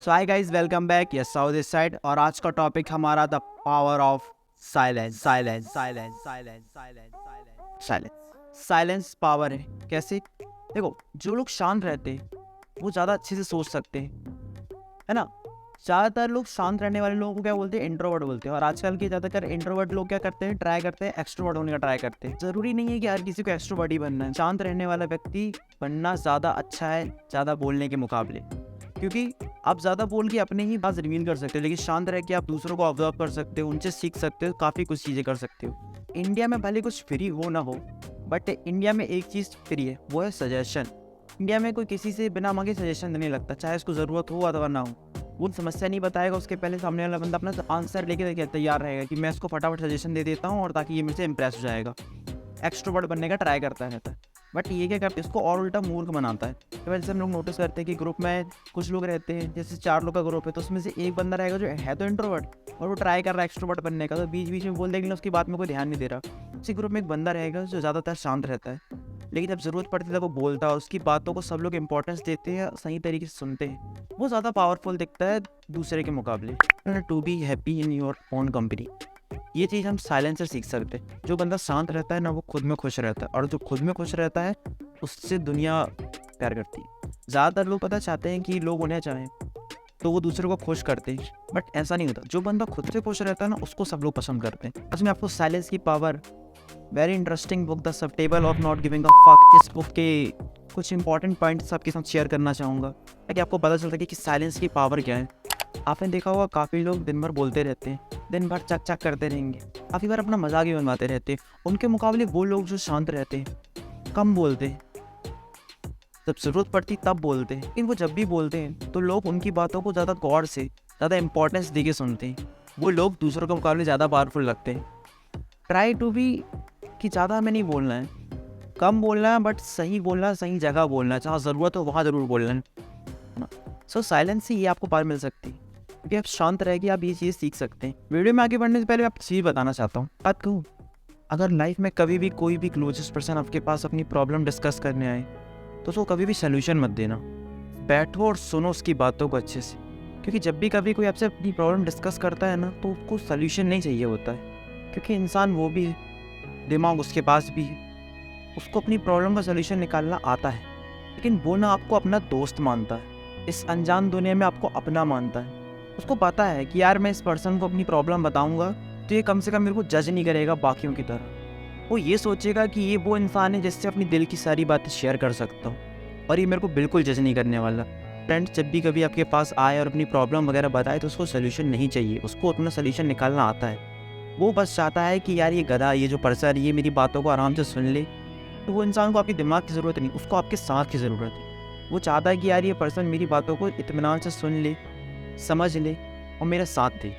So hi guys, welcome back. Yes, south this side. और आज का टॉपिक हमारा the power of silence. Silence silence silence silence silence silence silence power है। कैसे? देखो, जो लोग शांत रहते हैं वो ज़्यादा अच्छे से सोच सकते हैं, है ना। ज़्यादातर लोग शांत रहने वाले लोगों को क्या बोलते हैं? इंट्रोवर्ट बोलते हैं। और आजकल के ज़्यादातर इंट्रोवर्ट लोग क्या करते हैं? ट्राई करते हैं एक्सट्रोवर्ट होने का ट्राई करते हैं। ज़रूरी नहीं है कि हर किसी को एक्सट्रोवर्ट ही बनना है। शांत रहने वाला व्यक्ति बनना ज़्यादा अच्छा है ज़्यादा बोलने के मुकाबले, क्योंकि आप ज़्यादा बोल के अपने ही बात रिवील कर सकते हो, लेकिन शांत रह के आप दूसरों को ऑब्जर्व कर सकते हो, उनसे सीख सकते हो, काफ़ी कुछ चीज़ें कर सकते हो। इंडिया में भले कुछ फ्री हो ना हो, बट इंडिया में एक चीज़ फ्री है, वो है सजेशन। इंडिया में कोई किसी से बिना मांगे सजेशन देने लगता, चाहे उसको ज़रूरत हो अथवा ना हो। वो समस्या नहीं बताएगा, उसके पहले सामने वाला बंदा अपना आंसर लेके तैयार रहेगा कि मैं इसको फटाफट सजेशन दे देता हूँ और ताकि ये मेरे से इंप्रेस हो जाएगा। एक्सट्रोवर्ट बनने का ट्राई करता रहता है, बट ये क्या करते हैं? इसको और उल्टा मूर्ख बनाता है। तो वजह से हम लोग नोटिस करते हैं कि ग्रुप में कुछ लोग रहते हैं, जैसे 4 लोग का ग्रुप है, तो उसमें से एक बंदा रहेगा जो है तो इंट्रोवर्ट और वो ट्राई कर रहा है एक्सट्रोवर्ट बनने का, तो बीच बीच में बोल देगा, लेकिन उसकी बात में कोई ध्यान नहीं दे रहा। उसी ग्रुप में एक बंदा रहेगा जो ज़्यादातर शांत रहता है, लेकिन जब ज़रूरत पड़ती है वो बोलता है, उसकी बातों को सब लोग इंपॉर्टेंस देते हैं, सही तरीके से सुनते हैं। वो ज़्यादा पावरफुल दिखता है दूसरे के मुकाबले। To be happy in your own company, ये चीज़ हम साइलेंस से सीख सकते हैं। जो बंदा शांत रहता है ना, वो खुद में खुश रहता है, और जो खुद में खुश रहता है उससे दुनिया प्यार करती है। ज़्यादातर लोग पता चाहते हैं कि लोग उन्हें चाहें, तो वो दूसरों को खुश करते हैं, बट ऐसा नहीं होता। जो बंदा खुद से खुश रहता है ना, उसको सब लोग पसंद करते हैं। आज मैं आपको साइलेंस की power, very interesting book the subtle of not giving a fuck, इस बुक के कुछ इंपॉर्टेंट पॉइंट्स आपके साथ शेयर करना चाहूँगा, ताकि आपको पता चल सके कि साइलेंस की पावर क्या है। आपने देखा होगा काफ़ी लोग दिन भर बोलते रहते हैं, दिन भर चक चक करते रहेंगे, काफ़ी बार अपना मजाक ही बनवाते रहते हैं। उनके मुकाबले वो लोग जो शांत रहते हैं, कम बोलते हैं, जब ज़रूरत पड़ती तब बोलते हैं, लेकिन वो जब भी बोलते हैं तो लोग उनकी बातों को ज़्यादा गौर से, ज़्यादा इंपॉर्टेंस दे के सुनते हैं। वो लोग दूसरों के मुकाबले ज़्यादा पावरफुल लगते हैं। ट्राई टू बी कि ज़्यादा हमें नहीं बोलना है, कम बोलना है, बट सही बोलना, सही जगह बोलना है, जहाँ ज़रूरत हो वहाँ ज़रूर बोलना है। सो साइलेंस से ये आपको पावर मिल सकती है, क्योंकि आप शांत रह के आप ये चीज़ सीख सकते हैं। वीडियो में आगे बढ़ने से पहले आप चीज़ बताना चाहता हूँ। बात कहूँ, अगर लाइफ में कभी भी कोई भी क्लोजेस्ट पर्सन आपके पास अपनी प्रॉब्लम डिस्कस करने आए, तो उसको कभी भी सोल्यूशन मत देना। बैठो और सुनो उसकी बातों को अच्छे से, क्योंकि जब भी कभी कोई आपसे अपनी प्रॉब्लम डिस्कस करता है ना, तो उसको सोल्यूशन नहीं चाहिए होता है, क्योंकि इंसान वो भी है, दिमाग उसके पास भी है, उसको अपनी प्रॉब्लम का सोल्यूशन निकालना आता है, लेकिन वो ना आपको अपना दोस्त मानता है। इस अनजान दुनिया में आपको अपना मानता है। उसको पता है कि यार मैं इस पर्सन को अपनी प्रॉब्लम बताऊंगा तो ये कम से कम मेरे को जज नहीं करेगा बाकियों की तरह। वो ये सोचेगा कि ये वो इंसान है जिससे अपनी दिल की सारी बातें शेयर कर सकता हूँ, और ये मेरे को बिल्कुल जज नहीं करने वाला। फ्रेंड जब भी कभी आपके पास आए और अपनी प्रॉब्लम वगैरह बताए, तो उसको सोल्यूशन नहीं चाहिए, उसको अपना सोल्यूशन निकालना आता है। वो बस चाहता है कि यार ये गधा, ये जो पर्सन, ये मेरी बातों को आराम से सुन ले। तो वो इंसान को आपके दिमाग की ज़रूरत नहीं, उसको आपके साथ की ज़रूरत है। वो चाहता है कि यार ये पर्सन मेरी बातों को इत्मीनान से सुन ले, समझ ले और मेरा साथ दे,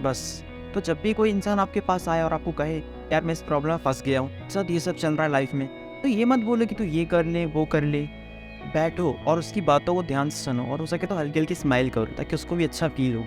बस। तो जब भी कोई इंसान आपके पास आए और आपको कहे यार मैं इस प्रॉब्लम में फंस गया हूँ, सर ये सब चल रहा है लाइफ में, तो ये मत बोलो कि तू ये कर ले वो कर ले। बैठो और उसकी बातों को ध्यान से सुनो, और हो सके तो हल्की हल्की स्माइल करो, ताकि उसको भी अच्छा फील हो,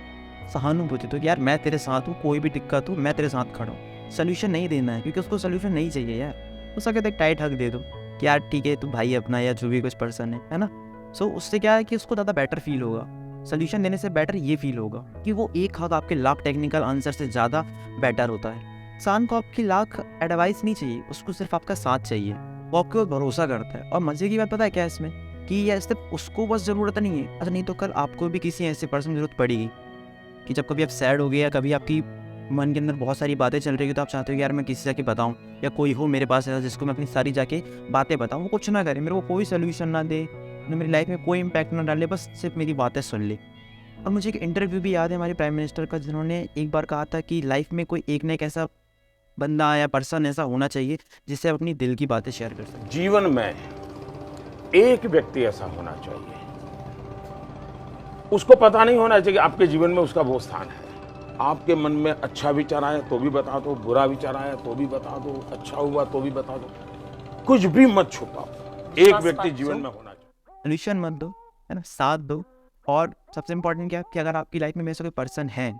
सहानुभूति। तो यार मैं तेरे साथ हूँ, कोई भी दिक्कत हो मैं तेरे साथ खड़ा हूँ। सोल्यूशन नहीं देना है, क्योंकि उसको सोल्यूशन नहीं चाहिए यार। हो सके तो एक टाइट हक दे दो कि यार ठीक है, तू भाई अपना या जो भी कुछ पर्सन है ना। सो उससे क्या है कि उसको ज़्यादा बेटर फील होगा। सोल्यूशन देने से बेटर ये फील होगा कि वो एक हक आपके लाख टेक्निकल आंसर से ज़्यादा बेटर होता है। इंसान को आपकी लाख एडवाइस नहीं चाहिए, उसको सिर्फ आपका साथ चाहिए। वो आपके ऊपर भरोसा करता है। और मज़े की बात पता है क्या है इसमें, कि ये सिर्फ उसको बस ज़रूरत नहीं है, अच्छा नहीं तो कल आपको भी किसी ऐसे पर्सन की ज़रूरत पड़ेगी, कि जब कभी आप सैड हो गए या कभी आपकी मन के अंदर बहुत सारी बातें चल रही है, तो आप चाहते हो कि यार मैं किसी से जाके बताऊं, या कोई हो मेरे पास ऐसा जिसको मैं अपनी सारी जाके बातें बताऊं। वो कुछ ना करे, मेरे को कोई सोल्यूशन ना दे, ना मेरी लाइफ में कोई इम्पैक्ट ना डाले, बस सिर्फ मेरी बातें सुन ले। और मुझे एक इंटरव्यू भी याद है हमारे प्राइम मिनिस्टर का, जिन्होंने एक बार कहा था कि लाइफ में कोई एक ना एक ऐसा बंदा या पर्सन ऐसा होना चाहिए जिससे आप अपनी दिल की बातें शेयर कर सकें। जीवन में एक व्यक्ति ऐसा होना चाहिए, उसको पता नहीं होना चाहिए कि आपके जीवन में उसका वो स्थान है। आपके मन में अच्छा विचार आया तो भी बता दो, बुरा विचार आया तो भी बता दो, अच्छा हुआ तो भी बता दो, कुछ भी मत छुपाओ। एक व्यक्ति जीवन में होना चाहिए। सोल्यूशन मत दो, है ना, साथ दो। और सबसे इम्पोर्टेंट क्या है कि अगर आपकी लाइफ में ऐसा कोई पर्सन है,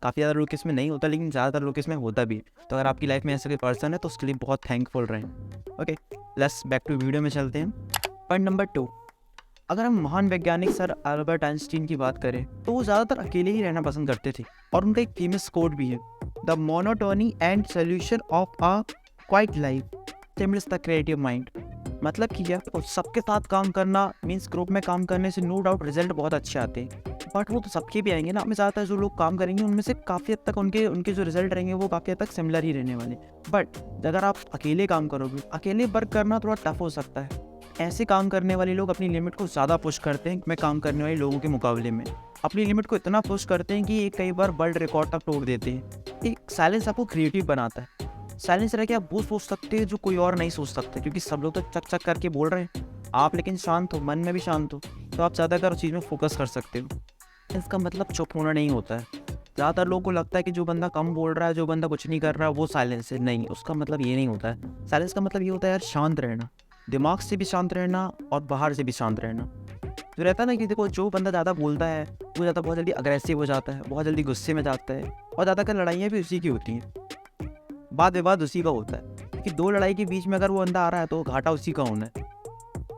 काफ़ी ज़्यादा लोग इसमें नहीं होता, लेकिन ज़्यादातर लोग इसमें होता भी है, तो अगर आपकी लाइफ में ऐसा कोई पर्सन है तो उसके लिए बहुत थैंकफुल रहें। Okay, let's back to video में चलते हैं। पॉइंट नंबर 2, अगर हम महान वैज्ञानिक सर अल्बर्ट आइंस्टीन की बात करें तो वो ज़्यादातर अकेले ही रहना पसंद करते थे, और उनका एक फेमस कोट भी है, the monotony and solution of a quite life stimulates the creative mind. मतलब कि क्या, तो सबके साथ काम करना मीन्स ग्रुप में काम करने से नो डाउट रिजल्ट बहुत अच्छे आते हैं, बट वो तो सबके भी आएंगे ना। हमें ज़्यादातर जो लोग काम करेंगे उनमें से काफ़ी हद तक उनके जो रिजल्ट रहेंगे वो काफ़ी हद तक सिमिलर ही रहने वाले। बट अगर आप अकेले काम करोगे, अकेले वर्क करना थोड़ा टफ हो सकता है। ऐसे काम करने वाले लोग अपनी लिमिट को ज़्यादा पुश करते हैं मैं काम करने वाले लोगों के मुकाबले में, अपनी लिमिट को इतना पुश करते हैं कि ये कई बार वर्ल्ड रिकॉर्ड तक तोड़ देते हैं। एक साइलेंस आपको क्रिएटिव बनाता है। साइलेंस रह के आप वो सोच सकते हैं जो कोई और नहीं सोच सकते, क्योंकि सब लोग तो चक चक करके बोल रहे हैं, आप लेकिन शांत हो, मन में भी शांत हो, तो आप ज़्यादातर उस चीज़ में फोकस कर सकते हो। इसका मतलब चुप होना नहीं होता है। ज़्यादातर लोगों को लगता है कि जो बंदा कम बोल रहा है, जो बंदा कुछ नहीं कर रहा है, वो साइलेंस है। नहीं, उसका मतलब ये नहीं होता है। साइलेंस का मतलब ये होता है यार शांत रहना, दिमाग से भी शांत रहना और बाहर से भी शांत रहना। जो रहता है ना कि देखो, जो बंदा ज़्यादा बोलता है वो ज़्यादा बहुत जल्दी अग्रेसिव हो जाता है, बहुत जल्दी गुस्से में जाता है, और ज़्यादातर लड़ाइयाँ भी उसी की होती हैं, वाद विवाद उसी का होता है कि दो लड़ाई के बीच में अगर वो बंदा आ रहा है तो घाटा उसी का होना है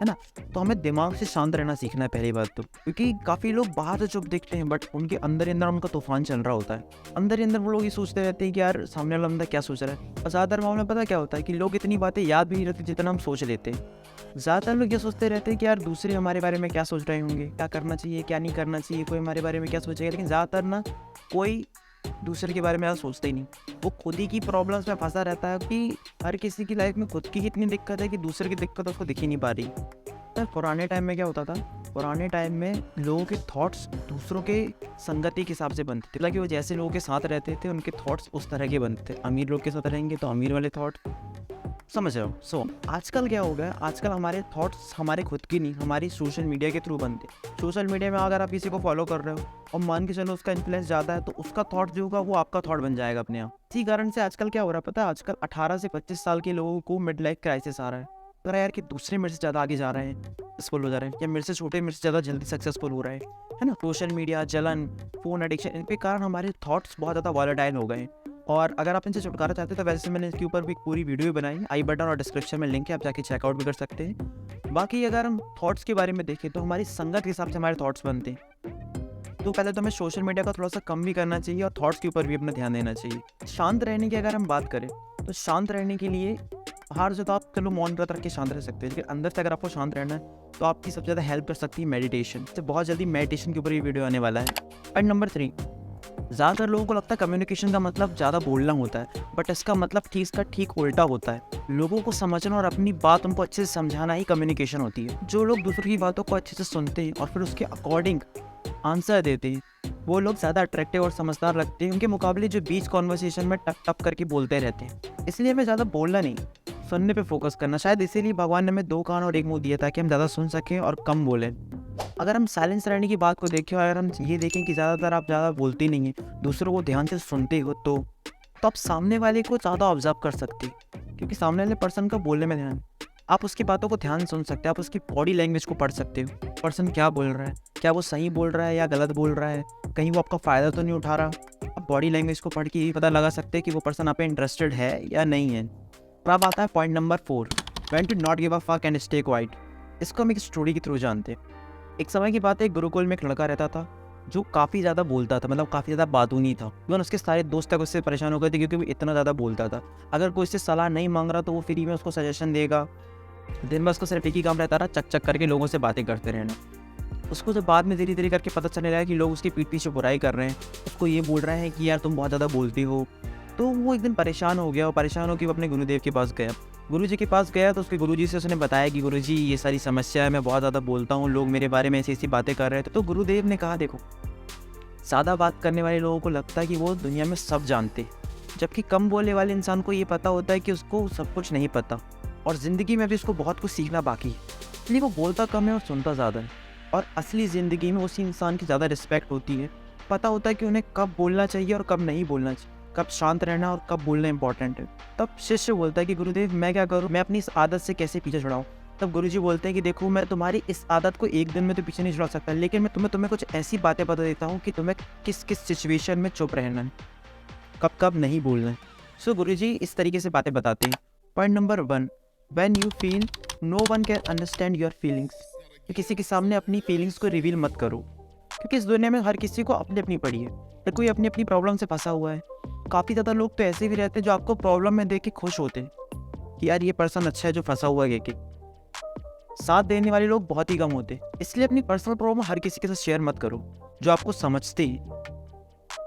ना। तो हमें दिमाग से शांत रहना सीखना है पहली बात तो, क्योंकि काफ़ी लोग बाहर से चुप दिखते हैं बट उनके अंदर ही अंदर उनका तूफान चल रहा होता है। अंदर ही अंदर वो लोग ये सोचते रहते हैं कि यार सामने वाला बंदा क्या सोच रहा है। और ज़्यादातर मामला पता क्या होता है कि लोग इतनी बातें याद भी नहीं रखते जितना हम सोच लेते हैं। ज़्यादातर लोग ये सोचते रहते हैं कि यार दूसरे हमारे बारे में क्या सोच रहे होंगे, क्या करना चाहिए क्या नहीं करना चाहिए, कोई हमारे बारे में क्या सोचेगा। लेकिन ज़्यादातर ना कोई दूसरे के बारे में सोचते ही नहीं, वो खुद ही की प्रॉब्लम्स में फंसा रहता है कि हर किसी की लाइफ में खुद की इतनी दिक्कत है कि दूसरे की दिक्कत उसको दिख ही नहीं पा रही। तो पुराने टाइम में क्या होता था, पुराने टाइम में लोगों के थॉट्स दूसरों के संगति के हिसाब से बनते थे, मतलब कि वो जैसे लोगों के साथ रहते थे उनके थॉट्स उस तरह के बनते थे। अमीर लोग के साथ रहेंगे तो अमीर वाले थॉट, समझ रहे हो। सो आजकल क्या हो गया, आजकल हमारे थॉट्स हमारे खुद की नहीं, हमारी सोशल मीडिया के थ्रू बनते। सोशल मीडिया में अगर आप किसी को फॉलो कर रहे हो और मान के चलो उसका इन्फ्लुएंस ज़्यादा है, तो उसका थॉट जो होगा वो आपका थॉट बन जाएगा अपने आप। इसी कारण से आजकल क्या हो रहा है पता है, आजकल 18 से 25 साल के लोगों को मिड लाइफ क्राइसिस आ रहा है। तो यार कि दूसरे मेरे से ज़्यादा आगे जा रहे हैं, सक्सेसफुल हो जा रहे हैं, या मेरे से छोटे मेरे से ज़्यादा जल्दी सक्सेसफुल हो रहे हैं ना। सोशल मीडिया, जलन, फ़ोन एडिक्शन, इनके कारण हमारे थॉट्स बहुत ज़्यादा वॉलेटाइल हो गए हैं। और अगर आप इनसे छुटकारा चाहते हैं तो वैसे मैंने इसके ऊपर भी एक पूरी वीडियो बनाई है, आई बटन और डिस्क्रिप्शन में लिंक है, आप जाके चेकआउट भी कर सकते हैं। बाकी अगर हम थॉट्स के बारे में देखें तो हमारी संगत के हिसाब से हमारे थॉट्स बनते हैं। तो पहले तो हमें सोशल मीडिया का थोड़ा सा कम भी करना चाहिए और थॉट्स के ऊपर भी अपना ध्यान देना चाहिए। शांत रहने की अगर हम बात करें तो शांत रहने के लिए बाहर से तो आप चलो मौन व्रत रख के शांत रह सकते हैं, लेकिन अंदर से अगर आपको शांत रहना है तो आपकी सबसे ज़्यादा हेल्प कर सकती है मेडिटेशन। तो बहुत जल्दी मेडिटेशन के ऊपर ये वीडियो आने वाला है। पॉइंट नंबर 3, ज़्यादातर लोगों को लगता है कम्युनिकेशन का मतलब ज़्यादा बोलना होता है, बट इसका मतलब ठीक उल्टा होता है। लोगों को समझना और अपनी बात उनको अच्छे से समझाना ही कम्युनिकेशन होती है। जो लोग दूसरों की बातों को अच्छे से सुनते हैं और फिर उसके अकॉर्डिंग आंसर देते हैं, वो लोग ज़्यादा अट्रैक्टिव और समझदार लगते हैं उनके मुकाबले जो बीच कॉन्वर्सेशन में टप टप करके बोलते रहते हैं। इसलिए हमें ज़्यादा बोलना नहीं, सुनने पे फोकस करना। शायद इसीलिए भगवान ने हमें 2 कान और 1 मुंह दिया ताकि हम ज़्यादा सुन सकें और कम बोलें। अगर हम साइलेंस रहने की बात को देखें और अगर हम ये देखें कि ज़्यादातर आप ज़्यादा बोलते नहीं हैं, दूसरों को ध्यान से सुनते हो, तो आप सामने वाले को ज़्यादा ऑब्जर्व कर सकते हैं, क्योंकि सामने वाले पर्सन का बोलने में ध्यान, आप उसकी बातों को ध्यान सुन सकते हैं, आप उसकी बॉडी लैंग्वेज को पढ़ सकते हो। पर्सन क्या बोल रहा है, क्या वो सही बोल रहा है या गलत बोल रहा है, कहीं वो आपका फ़ायदा तो नहीं उठा रहा। आप बॉडी लैंग्वेज को पढ़ के ये पता लगा सकते हैं कि वो पर्सन आप पे इंटरेस्टेड है या नहीं है। और अब आता है point number 4, when to not give a fuck and stay quiet. इसको हम एक स्टोरी के थ्रू जानते हैं। एक समय की बात है, गुरुकुल में एक लड़का रहता था जो काफ़ी ज़्यादा बोलता था, मतलब काफ़ी ज़्यादा बातूनी था। इवन उसके सारे दोस्त तक उससे परेशान हो गए थे क्योंकि वो इतना ज़्यादा बोलता था। अगर कोई उससे सलाह नहीं मांग रहा तो वो फ्री में उसको सजेशन देगा। दिन भर उसको सिर्फ एक ही काम रहता रहा, चक चक करके लोगों से बातें करते रहना। उसको जब बाद में धीरे धीरे करके पता चलने लगा कि लोग उसकी पीठ पीछे बुराई कर रहे हैं, उसको ये बोल रहे हैं कि यार तुम बहुत ज़्यादा बोलती हो, तो वो एक दिन परेशान हो गया और परेशान होकर वो अपने गुरुदेव के पास गया। गुरुजी के पास गया तो उसके गुरुजी से उसने बताया कि गुरुजी ये सारी समस्या है, मैं बहुत ज़्यादा बोलता हूँ, लोग मेरे बारे में ऐसी ऐसी बातें कर रहे थे। तो गुरुदेव ने कहा देखो, ज़्यादा बात करने वाले लोगों को लगता है कि वो दुनिया में सब जानते, जबकि कम बोलने वाले इंसान को ये पता होता है कि उसको सब कुछ नहीं पता और ज़िंदगी में भी उसको बहुत कुछ सीखना बाकी है। इसलिए वो बोलता कम है और सुनता ज़्यादा है। और असली ज़िंदगी में उसी इंसान की ज़्यादा रिस्पेक्ट होती है। पता होता है कि उन्हें कब बोलना चाहिए और कब नहीं बोलना चाहिए, कब शांत रहना और कब बोलना इंपॉर्टेंट है। तब शिष्य बोलता है कि गुरुदेव मैं क्या करूँ, मैं अपनी इस आदत से कैसे पीछे छुड़ाऊँ। तब गुरुजी बोलते हैं कि देखो, मैं तुम्हारी इस आदत को एक दिन में तो पीछे नहीं छुड़ा सकता, लेकिन मैं तुम्हें कुछ ऐसी बातें बता देता हूँ कि तुम्हें किस किस सिचुएशन में चुप रहना है, कब कब नहीं बोलना है। सो गुरुजी इस तरीके से बातें बताते हैं। Point number 1, when you feel no one can understand your feelings, तो किसी के सामने अपनी फीलिंग्स को रिवील मत करो, क्योंकि इस दुनिया में हर किसी को अपनी अपनी पड़ी है, हर कोई अपनी अपनी प्रॉब्लम से फंसा हुआ है। काफ़ी ज़्यादा लोग तो ऐसे भी रहते हैं जो आपको प्रॉब्लम में देख के खुश होते हैं कि यार ये पर्सन अच्छा है जो फंसा हुआ है कि साथ देने वाले लोग बहुत ही कम होते हैं। इसलिए अपनी पर्सनल प्रॉब्लम हर किसी के साथ शेयर मत करो। जो आपको समझते हैं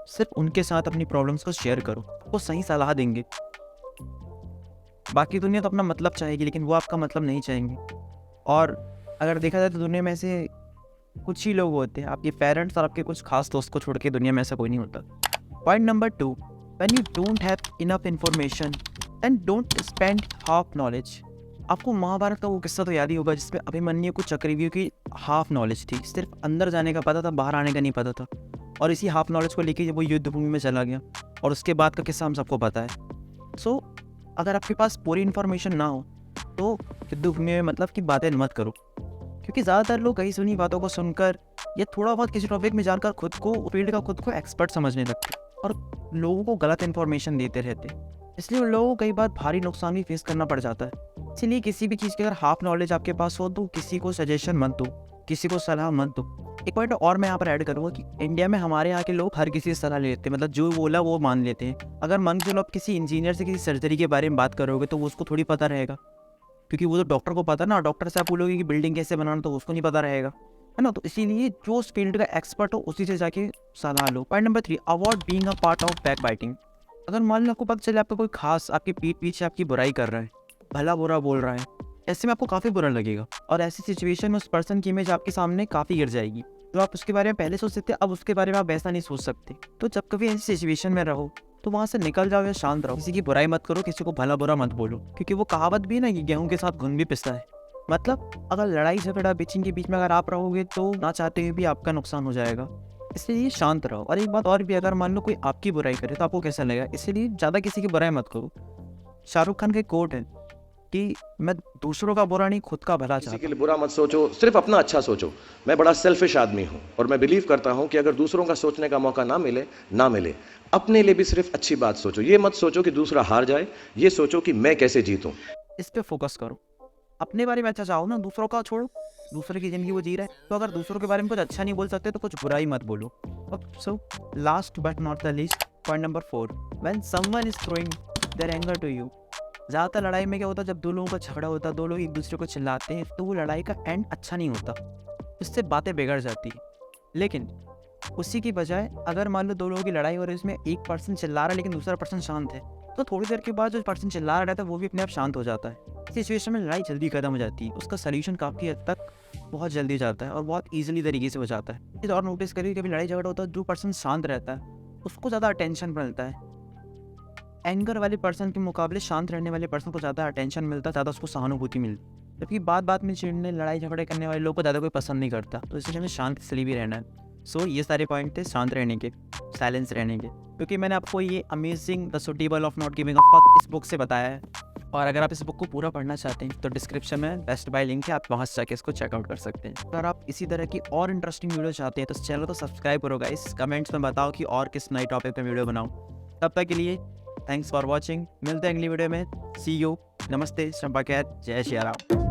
सिर्फ उनके साथ अपनी प्रॉब्लम्स को शेयर करो, वो सही सलाह देंगे। बाकी दुनिया तो अपना मतलब चाहेगी, लेकिन वो आपका मतलब नहीं चाहेंगे। और अगर देखा जाए तो दुनिया में ऐसे कुछ ही लोग होते हैं, आपके पेरेंट्स और आपके कुछ खास दोस्त को छोड़ के दुनिया में ऐसा कोई नहीं होता। Point number 2, when you don't have enough information and don't spend half knowledge. आपको महाभारत का वो किस्सा तो याद ही होगा जिसमें अभिमन्यु को चक्रव्यूह की हाफ नॉलेज थी, सिर्फ अंदर जाने का पता था, बाहर आने का नहीं पता था। और इसी हाफ नॉलेज को लेके वो युद्ध भूमि में चला गया, और उसके बाद का किस्सा हम सबको पता है। सो अगर आपके पास पूरी इन्फॉर्मेशन ना हो तो युद्ध भूमि में मतलब की बातें मत करो, क्योंकि ज़्यादातर लोग कहीं सुनी बातों को सुनकर या थोड़ा बहुत किसी टॉपिक में जानकर खुद को एक्सपर्ट समझने लगते और लोगों को गलत इन्फॉर्मेशन देते रहते। इसलिए उन लोगों को कई बार भारी नुकसान भी फेस करना पड़ जाता है। इसलिए किसी भी चीज़ की अगर हाफ नॉलेज आपके पास हो तो किसी को सजेशन मत दो, किसी को सलाह मत दो। एक पॉइंट और मैं यहाँ पर ऐड करूँगा कि इंडिया में हमारे यहाँ के लोग हर किसी से सलाह लेते हैं, मतलब जो बोला वो मान लेते हैं। अगर मान के चलो आप किसी इंजीनियर से किसी सर्जरी के बारे में बात करोगे तो वो उसको थोड़ी पता रहेगा, क्योंकि वो तो डॉक्टर को पता ना। डॉक्टर से आप बोलोगे कि बिल्डिंग कैसे बनाना तो उसको नहीं पता रहेगा, है ना। तो इसीलिए जो उस फील्ड का एक्सपर्ट हो उसी से जाके सलाह लो। Point number 3, avoid being a part of backbiting. अगर मान लो आपको पता चले आपका कोई खास आपकी पीठ पीछे आपकी बुराई कर रहा है, भला बुरा बोल रहा है, ऐसे में आपको काफ़ी बुरा लगेगा और ऐसी सिचुएशन में उस पर्सन की इमेज आपके सामने काफ़ी गिर जाएगी। जो आप उसके बारे में पहले सोचते थे अब उसके बारे में आप ऐसा नहीं सोच सकते। तो जब कभी ऐसी सिचुएशन में रहो तो वहाँ से निकल जाओ या शांत रहो। किसी की बुराई मत करो, किसी को भला बुरा मत बोलो, क्योंकि वो कहावत भी है ना कि गेहूं के साथ घुन भी पिसता है। मतलब अगर लड़ाई झगड़ा बिचिंग के बीच में अगर आप रहोगे तो ना चाहते हुए भी आपका नुकसान हो जाएगा। इसलिए शांत रहो। और एक बात और भी, अगर मान लो कोई आपकी बुराई करे तो आपको कैसा लगेगा, इसलिए ज़्यादा किसी की बुराई मत करो। शाहरुख खान का एक कोट है कि मैं दूसरों का बुरा नहीं खुद का भला किसी चाहता के हूं। लिए बुरा मत सोचो, सिर्फ अपना अच्छा सोचो। मैं बड़ा सेल्फिश आदमी हूं और मैं बिलीव करता हूं कि अगर दूसरों का सोचने का मौका ना मिले, अपने लिए भी सिर्फ अच्छी बात सोचो। ये मत सोचो कि दूसरा हार जाए, ये सोचो कि मैं कैसे जीतूं। इस पे फोकस करो। अपने बारे में अच्छा चाहो ना, दूसरों का छोड़ो। दूसरे की जिंदगी वो जी रहा है, तो अगर दूसरों के बारे में कुछ अच्छा नहीं बोल सकते तो कुछ बुरा ही मत बोलो। So last but not the least, point number 4, when someone is throwing their anger to you. ज़्यादातर लड़ाई में क्या होता है, जब दो लोगों का झगड़ा होता है, दो लोग एक दूसरे को चिल्लाते हैं, तो वो लड़ाई का एंड अच्छा नहीं होता, उससे बातें बिगड़ जाती है। लेकिन उसी की बजाय अगर मान लो दो लोगों की लड़ाई हो रही है, उसमें एक पर्सन चिल्ला रहा है लेकिन दूसरा पर्सन शांत है, तो थोड़ी देर के बाद जो पर्सन चिल्ला रहा था वो भी अपने आप शांत हो जाता है। इस सिचुएशन में लड़ाई जल्दी खत्म हो जाती है, उसका सोल्यूशन काफ़ी हद तक बहुत जल्दी जाता है और बहुत ईजिली तरीके से हो जाता है। इस और नोटिस करिए, कभी लड़ाई झगड़ा होता है जो पर्सन शांत रहता है उसको ज़्यादा अटेंशन मिलता है। एंगर वाले पर्सन के मुकाबले शांत रहने वाले पर्सन को ज़्यादा अटेंशन मिलता है, ज़्यादा उसको सहानुभूति मिलती है। जबकि बात बात में चिढ़ने लड़ाई झगड़े करने वाले लोग को ज़्यादा कोई पसंद नहीं करता। तो इसलिए हमें शांत इसलिए भी रहना है। सो ये सारे पॉइंट थे शांत रहने के, साइलेंस रहने के, क्योंकि मैंने आपको ये amazing the suitable of not giving a fuck इस बुक से बताया है। और अगर आप इस बुक को पूरा पढ़ना चाहते हैं तो डिस्क्रिप्शन में बेस्ट बाय लिंक है, आप वहाँ से जाके इसको चेकआउट कर सकते हैं। अगर आप इसी तरह की और इंटरेस्टिंग वीडियो चाहते हैं तो इस चैनल को सब्सक्राइब करो गाइस। कमेंट्स में बताओ कि और किस नई टॉपिक पे वीडियो बनाऊं। तब तक के लिए थैंक्स फॉर वॉचिंग। मिलते हैं अगली वीडियो में। सी यू, नमस्ते, शंपा कैद, जय श्री राम।